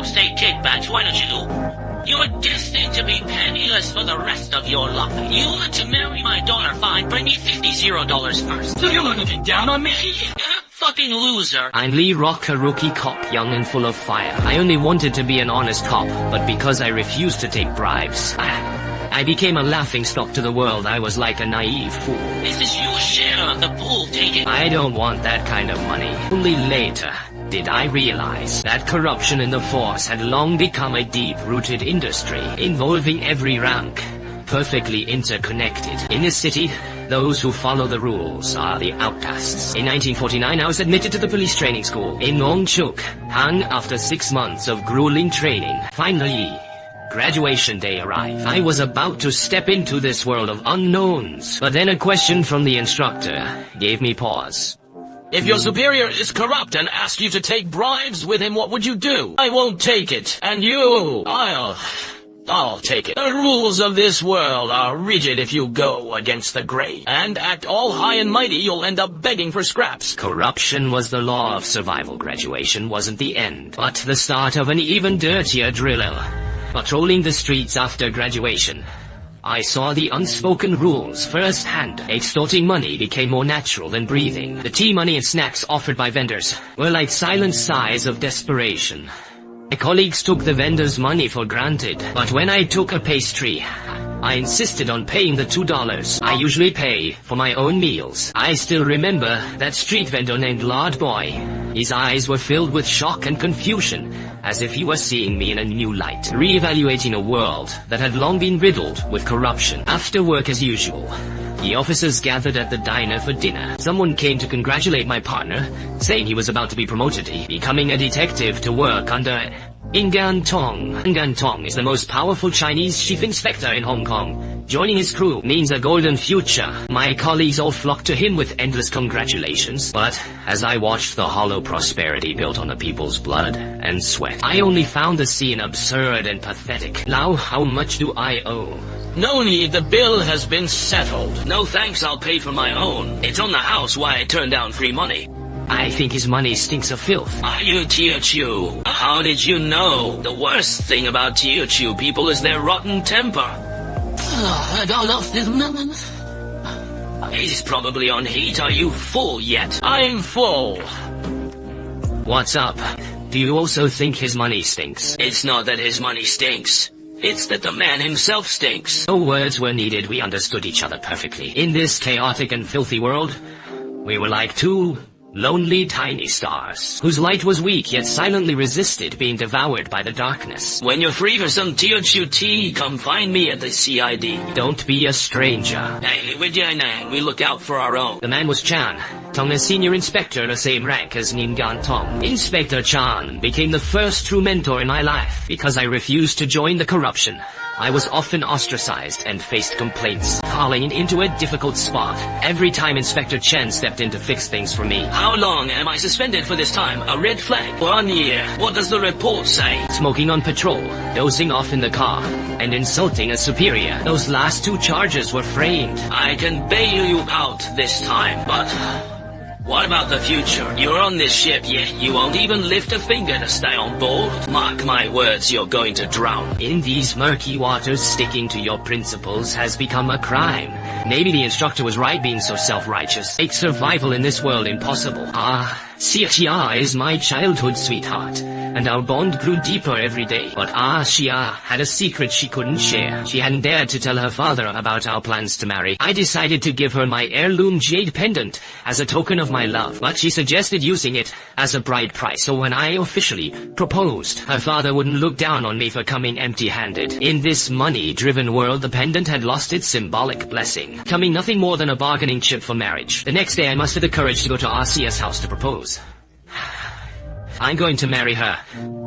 state kickbacks, why don't you? You're destined to be penniless for the rest of your life. You want to marry my daughter? Fine, bring me $50 first. So you're looking down on me? Fucking loser. I'm Lee Rock, a rookie cop, young and full of fire. I only wanted to be an honest cop, but because I refused to take bribes, I became a laughingstock to the world. I was like a naive fool. This is your share of the pool, take it. I don't want that kind of money. Only later did I realize that corruption in the force had long become a deep-rooted industry, involving every rank, perfectly interconnected. In this city, those who follow the rules are the outcasts. In 1949, I was admitted to the police training school in Nongchuk, Han. After 6 months of grueling training, finally, graduation day arrived. I was about to step into this world of unknowns, but then a question from the instructor gave me pause. If your superior is corrupt and asks you to take bribes with him, what would you do? I won't take it. And you, I'll take it. The rules of this world are rigid. If you go against the grain and act all high and mighty, you'll end up begging for scraps. Corruption was the law of survival. Graduation wasn't the end, but the start of an even dirtier drill. Patrolling the streets after graduation, I saw the unspoken rules firsthand. Extorting money became more natural than breathing. The tea money and snacks offered by vendors were like silent sighs of desperation. My colleagues took the vendors' money for granted, but when I took a pastry, I insisted on paying the $2 I usually pay for my own meals. I still remember that street vendor named Lord Boy. His eyes were filled with shock and confusion, as if he was seeing me in a new light, re-evaluating a world that had long been riddled with corruption. After work as usual, the officers gathered at the diner for dinner. Someone came to congratulate my partner, saying he was about to be promoted, becoming a detective to work under Ingan Tong. Ingan Tong is the most powerful Chinese chief inspector in Hong Kong. Joining his crew means a golden future. My colleagues all flocked to him with endless congratulations, but as I watched the hollow prosperity built on the people's blood and sweat, I only found the scene absurd and pathetic. Now, how much do I owe? No need, the bill has been settled. No thanks, I'll pay for my own. It's on the house why I turned down free money. I think his money stinks of filth. Are you Teochew? How did you know? The worst thing about Teochew people is their rotten temper. He's probably on heat. Are you full yet? I'm full. What's up? Do you also think his money stinks? It's not that his money stinks. It's that the man himself stinks. No words were needed. We understood each other perfectly. In this chaotic and filthy world, we were like two lonely tiny stars, whose light was weak yet silently resisted being devoured by the darkness. When you're free for some Teochew tea, come find me at the CID. Don't be a stranger. Hey, with Jianang, we look out for our own. The man was Chan, Tong's senior inspector, the same rank as Ningan Tong. Inspector Chan became the first true mentor in my life. Because I refused to join the corruption, I was often ostracized and faced complaints, falling into a difficult spot every time Inspector Chen stepped in to fix things for me. How long am I suspended for this time? A red flag? 1 year. What does the report say? Smoking on patrol, dozing off in the car, and insulting a superior. Those last 2 charges were framed. I can bail you out this time, but what about the future? You're on this ship, yet you won't even lift a finger to stay on board. Mark my words, you're going to drown. In these murky waters, sticking to your principles has become a crime. Maybe the instructor was right being so self-righteous. Make survival in this world impossible. Xia is my childhood sweetheart, and our bond grew deeper every day. But Xia had a secret she couldn't share. She hadn't dared to tell her father about our plans to marry. I decided to give her my heirloom jade pendant as a token of my love, but she suggested using it as a bride price, so when I officially proposed, her father wouldn't look down on me for coming empty-handed. In this money-driven world, the pendant had lost its symbolic blessing, becoming nothing more than a bargaining chip for marriage. The next day, I mustered the courage to go to Xia's house to propose. I'm going to marry her.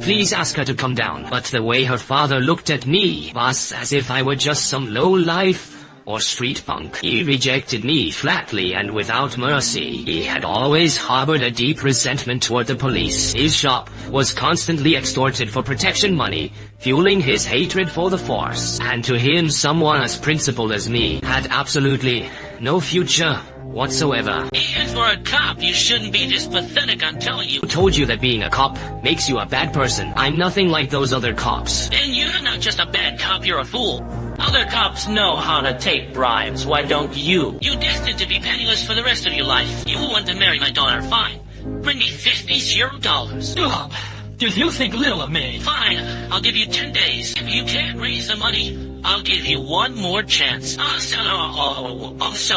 Please ask her to come down. But the way her father looked at me was as if I were just some low-life or street punk. He rejected me flatly and without mercy. He had always harbored a deep resentment toward the police. His shop was constantly extorted for protection money, fueling his hatred for the force. And to him, someone as principled as me had absolutely no future whatsoever. And for a cop, you shouldn't be this pathetic, I'm telling you. Who told you that being a cop makes you a bad person? I'm nothing like those other cops. And you're not just a bad cop, you're a fool. Other cops know how to take bribes, why don't you? You're destined to be penniless for the rest of your life. You want to marry my daughter, fine. Bring me $50. Oh, you think little of me. Fine, I'll give you 10 days. If you can't raise the money, I'll give you one more chance. I'll sell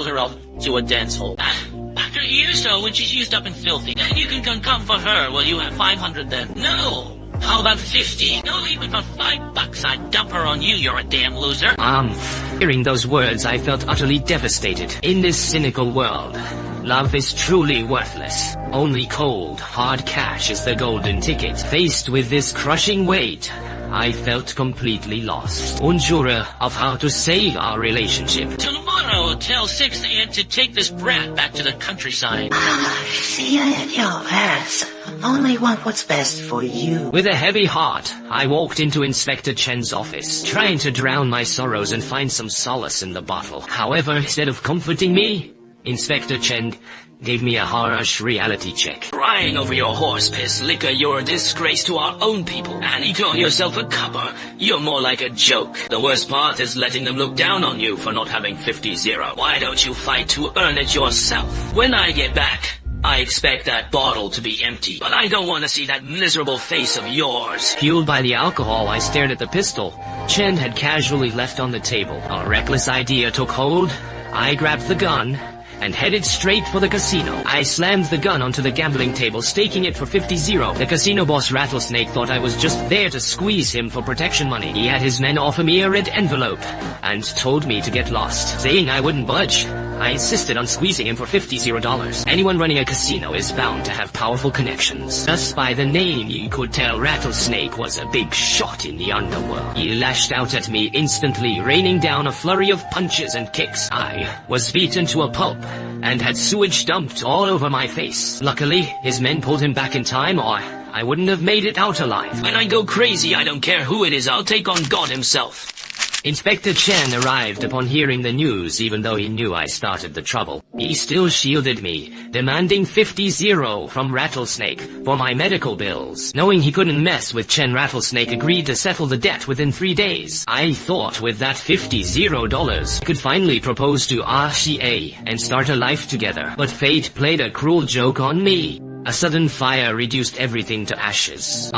her off to a dance hall. After a year or so, when she's used up and filthy, then you can come for her. Will you have 500 then? No! How about 50? No, even for $5 I'd dump her on you, you're a damn loser. Hearing those words, I felt utterly devastated. In this cynical world, love is truly worthless. Only cold, hard cash is the golden ticket. Faced with this crushing weight, I felt completely lost. Unsure of how to save our relationship. Tomorrow, tell 6 Aunt to take this brat back to the countryside. See your parents only want what's best for you. With a heavy heart, I walked into Inspector Chen's office, trying to drown my sorrows and find some solace in the bottle. However, instead of comforting me, Inspector Chen gave me a harsh reality check. Crying over your horse piss liquor, you're a disgrace to our own people. And you call yourself a copper. You're more like a joke. The worst part is letting them look down on you for not having 50-0. Why don't you fight to earn it yourself? When I get back, I expect that bottle to be empty. But I don't want to see that miserable face of yours. Fueled by the alcohol, I stared at the pistol Chen had casually left on the table. A reckless idea took hold. I grabbed the gun and headed straight for the casino. I slammed the gun onto the gambling table, staking it for 50-0. The casino boss Rattlesnake thought I was just there to squeeze him for protection money. He had his men offer me a red envelope and told me to get lost, saying I wouldn't budge. I insisted on squeezing him for $50. Anyone running a casino is bound to have powerful connections. Just by the name, you could tell Rattlesnake was a big shot in the underworld. He lashed out at me instantly, raining down a flurry of punches and kicks. I was beaten to a pulp and had sewage dumped all over my face. Luckily, his men pulled him back in time, or I wouldn't have made it out alive. When I go crazy, I don't care who it is, I'll take on God himself. Inspector Chen arrived upon hearing the news, even though he knew I started the trouble. He still shielded me, demanding 50-0 from Rattlesnake for my medical bills. Knowing he couldn't mess with Chen, Rattlesnake agreed to settle the debt within 3 days. I thought with that $50 I could finally propose to Xie and start a life together. But fate played a cruel joke on me. A sudden fire reduced everything to ashes.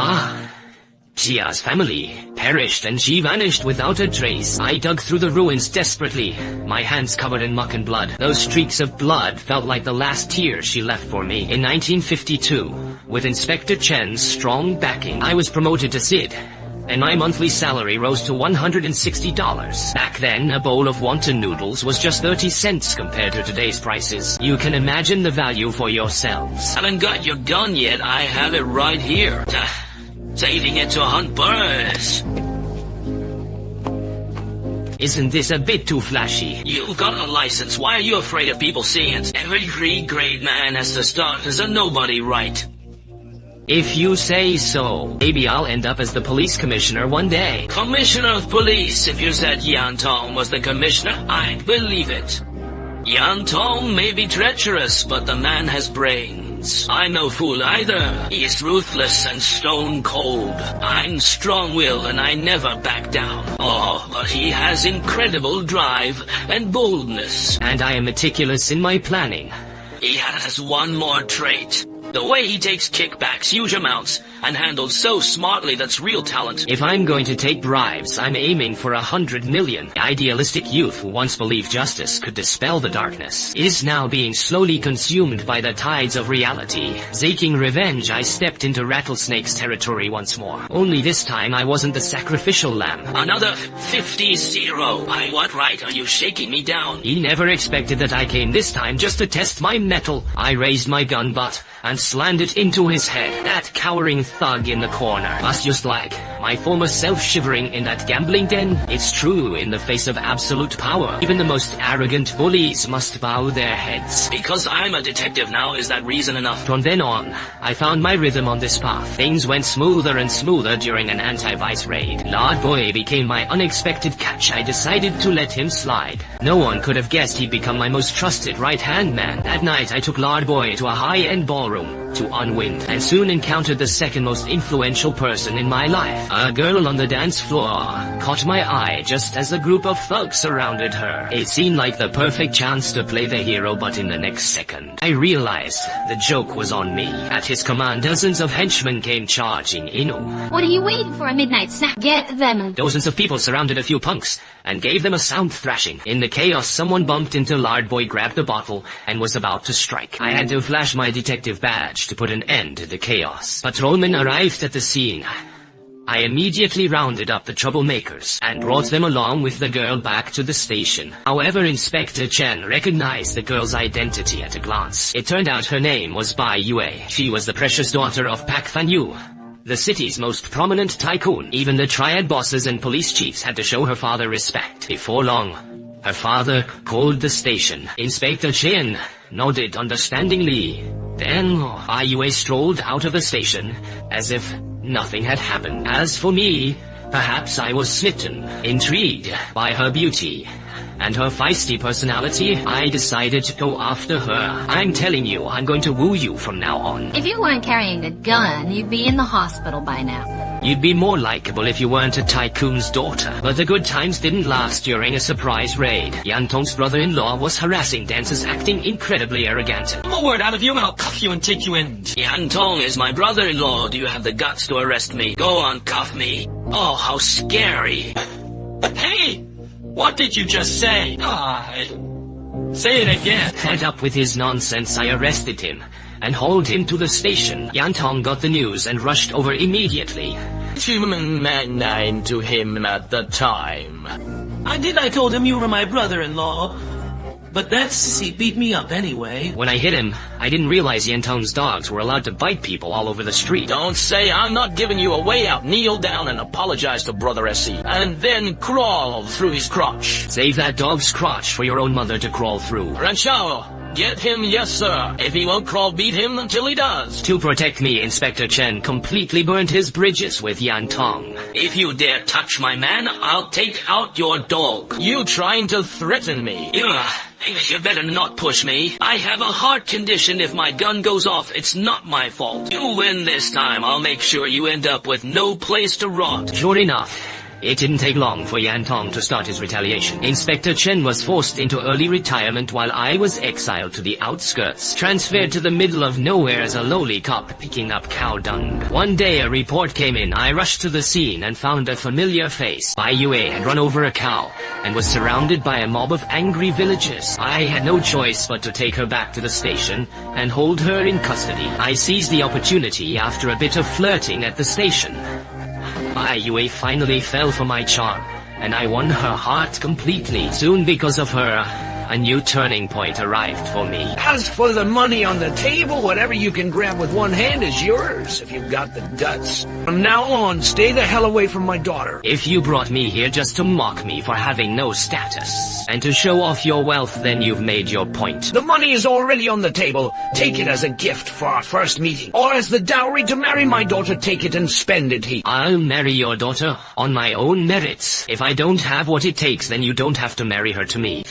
Xia's family perished and she vanished without a trace. I dug through the ruins desperately, my hands covered in muck and blood. Those streaks of blood felt like the last tears she left for me. In 1952, with Inspector Chen's strong backing, I was promoted to Sid, and my monthly salary rose to $160. Back then, a bowl of wonton noodles was just 30 cents compared to today's prices. You can imagine the value for yourselves. Haven't got your gun yet, I have it right here. Saving it to hunt birds. Isn't this a bit too flashy? You've got a license, why are you afraid of people seeing it? Every great man has to start as a nobody, right? If you say so. Maybe I'll end up as the police commissioner one day. Commissioner of police, if you said Yan Tong was the commissioner, I'd believe it. Yan Tong may be treacherous, but the man has brains. I'm no fool either. He's ruthless and stone cold. I'm strong-willed and I never back down. Oh, but he has incredible drive and boldness. And I am meticulous in my planning. He has one more trait. The way he takes kickbacks, huge amounts, and handles so smartly, that's real talent. If I'm going to take bribes, I'm aiming for 100 million. The idealistic youth who once believed justice could dispel the darkness is now being slowly consumed by the tides of reality. Seeking revenge, I stepped into Rattlesnake's territory once more. Only this time I wasn't the sacrificial lamb. Another 50-0. By what right are you shaking me down? He never expected that I came this time just to test my mettle. I raised my gun butt and slammed it into his head. That cowering thug in the corner was just like my former self shivering in that gambling den. It's true, in the face of absolute power, even the most arrogant bullies must bow their heads. Because I'm a detective now, is that reason enough? From then on, I found my rhythm on this path. Things went smoother and smoother during an anti-vice raid. Lard Boy became my unexpected catch. I decided to let him slide. No one could have guessed he'd become my most trusted right-hand man. That night, I took Lard Boy to a high-end ballroom to unwind, and soon encountered the second most influential person in my life. A girl on the dance floor caught my eye just as a group of thugs surrounded her. It seemed like the perfect chance to play the hero, but in the next second, I realized the joke was on me. At his command, dozens of henchmen came charging in. What are you waiting for? A midnight snack? Get them! Dozens of people surrounded a few punks and gave them a sound thrashing. In the chaos, someone bumped into Lard Boy, grabbed the bottle, and was about to strike. I had to flash my detective badge to put an end to the chaos. Patrolmen arrived at the scene. I immediately rounded up the troublemakers and brought them along with the girl back to the station. However, Inspector Chen recognized the girl's identity at a glance. It turned out her name was Bai Yue. She was the precious daughter of Pak Fan Yu, the city's most prominent tycoon. Even the triad bosses and police chiefs had to show her father respect. Before long, her father called the station. Inspector Chen nodded understandingly. Then Bai Yue strolled out of the station as if nothing had happened. As for me, perhaps I was smitten, intrigued by her beauty and her feisty personality. I decided to go after her. I'm telling you, I'm going to woo you from now on. If you weren't carrying a gun, you'd be in the hospital by now. You'd be more likable if you weren't a tycoon's daughter. But the good times didn't last during a surprise raid. Yan Tong's brother-in-law was harassing dancers, acting incredibly arrogant. A word out of you and I'll cuff you and take you in. Yan Tong is my brother-in-law. Do you have the guts to arrest me? Go on, cuff me. Oh, how scary. Hey! What did you just say? Say it again. Fed up with his nonsense, I arrested him and hauled him to the station. Yan Tong got the news and rushed over immediately. Human to him at the time. I told him you were my brother-in-law. But that sissy beat me up anyway. When I hit him, I didn't realize Yan Tong's dogs were allowed to bite people all over the street. Don't say I'm not giving you a way out. Kneel down and apologize to Brother S.E. And then crawl through his crotch. Save that dog's crotch for your own mother to crawl through. Ranchao, get him, yes sir. If he won't crawl, beat him until he does. To protect me, Inspector Chen completely burned his bridges with Yan Tong. If you dare touch my man, I'll take out your dog. You trying to threaten me? You better not push me. I have a heart condition. If my gun goes off, it's not my fault. You win this time. I'll make sure you end up with no place to rot. Sure enough, it didn't take long for Yan Tong to start his retaliation. Inspector Chen was forced into early retirement while I was exiled to the outskirts, transferred to the middle of nowhere as a lowly cop picking up cow dung. One day a report came in. I rushed to the scene and found a familiar face. Bai Yue had run over a cow and was surrounded by a mob of angry villagers. I had no choice but to take her back to the station and hold her in custody. I seized the opportunity after a bit of flirting at the station. Bai Yue finally fell for my charm, and I won her heart completely. Soon, because of her, a new turning point arrived for me. As for the money on the table, whatever you can grab with one hand is yours, if you've got the guts. From now on, stay the hell away from my daughter. If you brought me here just to mock me for having no status, and to show off your wealth, then you've made your point. The money is already on the table. Take it as a gift for our first meeting. Or as the dowry to marry my daughter, take it and spend it, I'll marry your daughter on my own merits. If I don't have what it takes, then you don't have to marry her to me.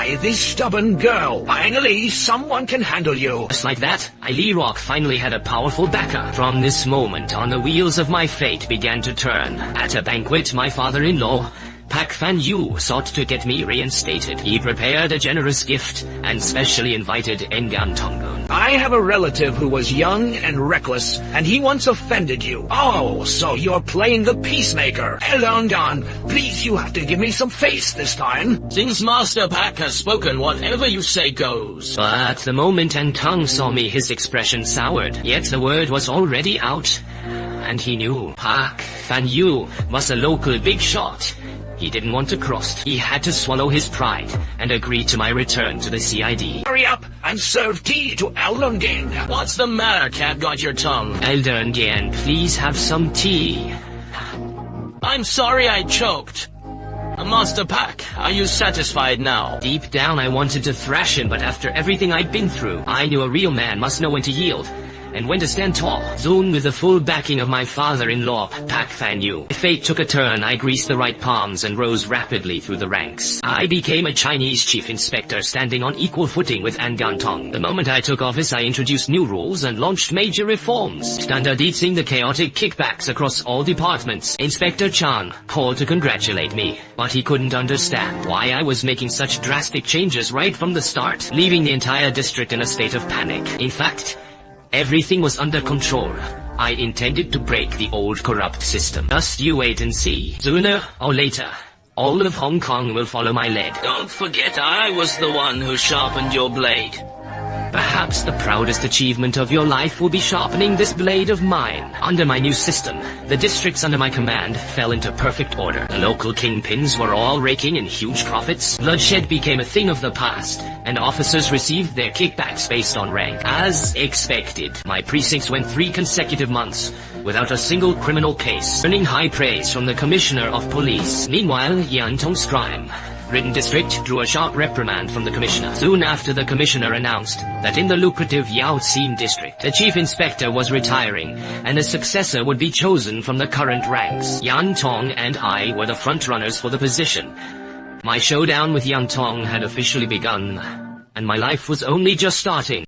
This stubborn girl. Finally, someone can handle you. Just like that, Li Rock finally had a powerful backer. From this moment on, the wheels of my fate began to turn. At a banquet, my father-in-law, Pak Fan Yu, sought to get me reinstated. He prepared a generous gift and specially invited Engan Tongun. I have a relative who was young and reckless, and he once offended you. Oh, so you're playing the peacemaker. Engan, please, you have to give me some face this time. Since Master Pak has spoken, whatever you say goes. But the moment Tong saw me, his expression soured. Yet the word was already out, and he knew Pak Fan Yu was a local big shot. He didn't want to cross. He had to swallow his pride and agree to my return to the CID. Hurry up and serve tea to Elunding. What's the matter, cat? Got your tongue? Elunding, please have some tea. I'm sorry I choked. Master Pak, are you satisfied now? Deep down I wanted to thrash him, but after everything I'd been through, I knew a real man must know when to yield and when to stand tall. Soon, with the full backing of my father-in-law, Pak Fan Yu, fate took a turn. I greased the right palms and rose rapidly through the ranks. I became a Chinese chief inspector, standing on equal footing with An Gantong. The moment I took office, I introduced new rules and launched major reforms, standardizing the chaotic kickbacks across all departments. Inspector Chan called to congratulate me, but he couldn't understand why I was making such drastic changes right from the start, leaving the entire district in a state of panic. In fact, everything was under control. I intended to break the old corrupt system. Just you wait and see. Sooner or later, all of Hong Kong will follow my lead. Don't forget I was the one who sharpened your blade. Perhaps the proudest achievement of your life will be sharpening this blade of mine. Under my new system, the districts under my command fell into perfect order. The local kingpins were all raking in huge profits. Bloodshed became a thing of the past, and officers received their kickbacks based on rank. As expected, my precincts went 3 consecutive months without a single criminal case, earning high praise from the Commissioner of Police. Meanwhile, Yantong's crime-ridden district drew a sharp reprimand from the commissioner. Soon after, the commissioner announced that in the lucrative Yao Tsin district, the chief inspector was retiring, and a successor would be chosen from the current ranks. Yan Tong and I were the front-runners for the position. My showdown with Yan Tong had officially begun, and my life was only just starting.